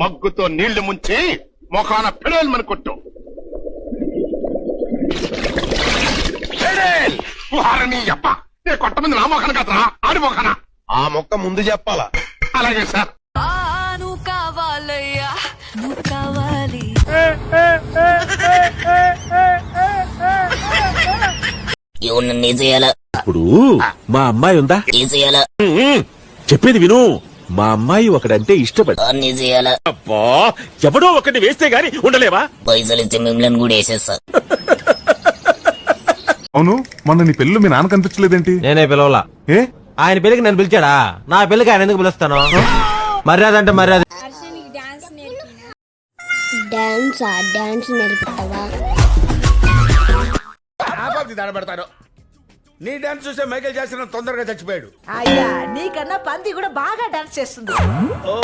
మగ్గుతో నీళ్లు ముంచి మొఖాన పిడేల్మని కొట్టు. వారని అప్ప నే కొట్టమంది నా మొఖాన కదరా, ఆడి మొఖాన. ఆ మొక్క ముందు చెప్పాలా? అలాగే సార్. ఇప్పుడు మా అమ్మాయి ఉందా? చెప్పేది విను. మా అమ్మాయి ఒకడంటే ఇష్టపడి అబ్బా ఎవడో ఒకటి వేస్తే గాని ఉండలేవా? పైసలు ఇచ్చి మిమ్మల్ని కూడా వేసేస్తా. అవును, మొన్న నీ పెళ్ళి మీ నాన్న కనిపించలేదేంటి? నేనే పిలవలా. ఏ ఆయన పెళ్లికి నన్ను పిలిచాడా? నా పెళ్లికి ఆయన ఎందుకు పిలుస్తాను? మర్యాద అంటే మర్యాద. డాన్స్ నేర్పుతావా? పెడతాను. నీ డాన్స్ చూసే మైకేల్ జాక్సన్ తొందరగా చచ్చిపోయాడు. అయ్యా నీకన్నా పంది కూడా బాగా డాన్స్ చేస్తుంది. ఓ